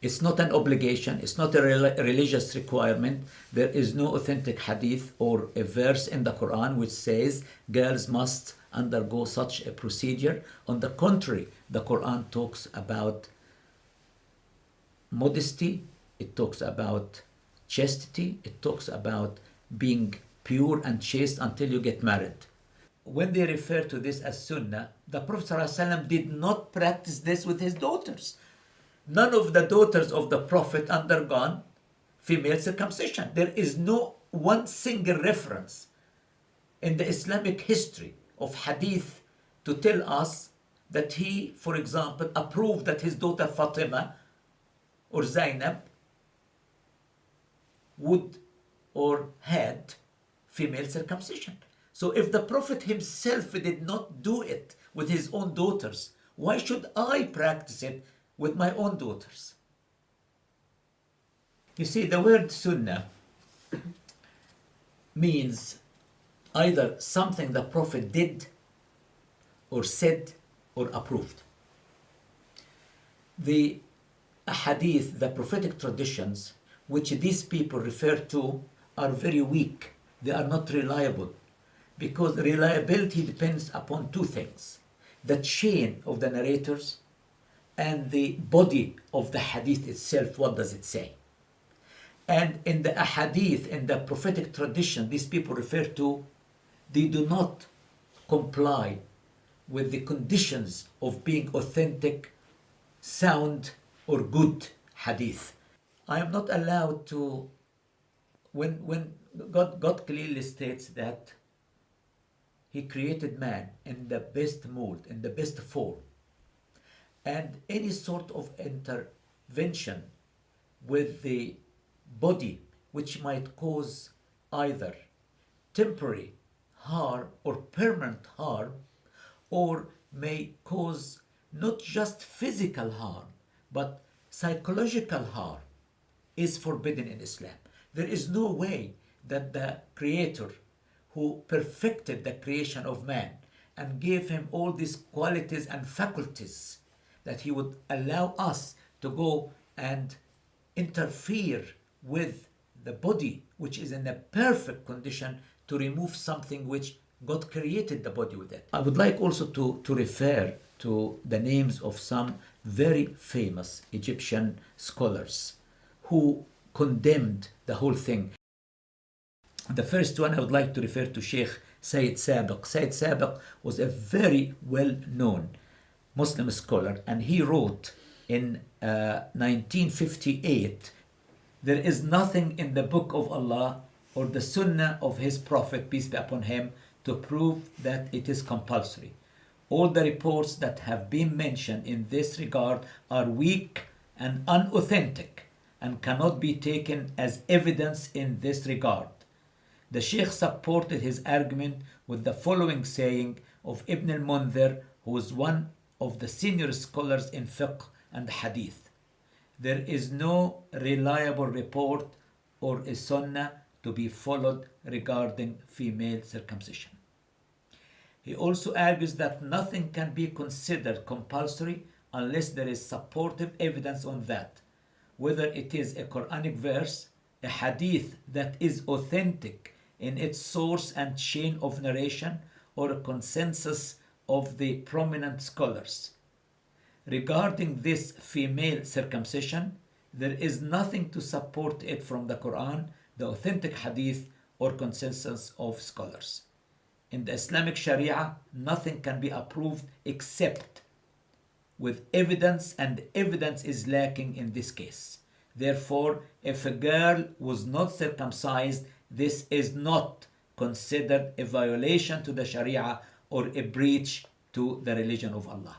It's not an obligation. It's not a religious requirement. There is no authentic hadith or a verse in the Quran which says girls must undergo such a procedure. On the contrary, the Quran talks about modesty. It talks about chastity. It talks about being pure and chaste until you get married. When they refer to this as sunnah, the Prophet ﷺ did not practice this with his daughters. None of the daughters of the Prophet undergone female circumcision. There is no one single reference in the Islamic history of hadith to tell us that he, for example, approved that his daughter Fatima or Zainab would or had female circumcision. So if the Prophet himself did not do it with his own daughters, why should I practice it with my own daughters? You see, the word sunnah means either something the Prophet did or said or approved. The hadith, the prophetic traditions, which these people refer to, are very weak. They are not reliable, because reliability depends upon two things: the chain of the narrators and the body of the hadith itself. What does it say? And in the ahadith, in the prophetic tradition these people refer to, they do not comply with the conditions of being authentic, sound, or good hadith. I am not allowed to, when God clearly states that He created man in the best mold, in the best form, and any sort of intervention with the body which might cause either temporary harm or permanent harm, or may cause not just physical harm but psychological harm, is forbidden in Islam. There is no way that the Creator, who perfected the creation of man and gave him all these qualities and faculties, that He would allow us to go and interfere with the body which is in a perfect condition, to remove something which God created the body with it. I would like also to refer to the names of some very famous Egyptian scholars who condemned the whole thing. The first one I would like to refer to Sheikh Sayyid Sabiq. Sayyid Sabiq was a very well-known Muslim scholar, and he wrote in 1958, "There is nothing in the Book of Allah or the Sunnah of His Prophet, peace be upon him, to prove that it is compulsory. All the reports that have been mentioned in this regard are weak and unauthentic and cannot be taken as evidence in this regard." The Sheikh supported his argument with the following saying of Ibn al-Mundhir, who is one of the senior scholars in fiqh and hadith: "There is no reliable report or a sunnah to be followed regarding female circumcision." He also argues that nothing can be considered compulsory unless there is supportive evidence on that, whether it is a Quranic verse, a hadith that is authentic in its source and chain of narration, or a consensus of the prominent scholars. Regarding this female circumcision, there is nothing to support it from the Quran, the authentic hadith, or consensus of scholars. In the Islamic Sharia, nothing can be approved except with evidence, and evidence is lacking in this case. Therefore, if a girl was not circumcised, this is not considered a violation to the Sharia or a breach to the religion of Allah.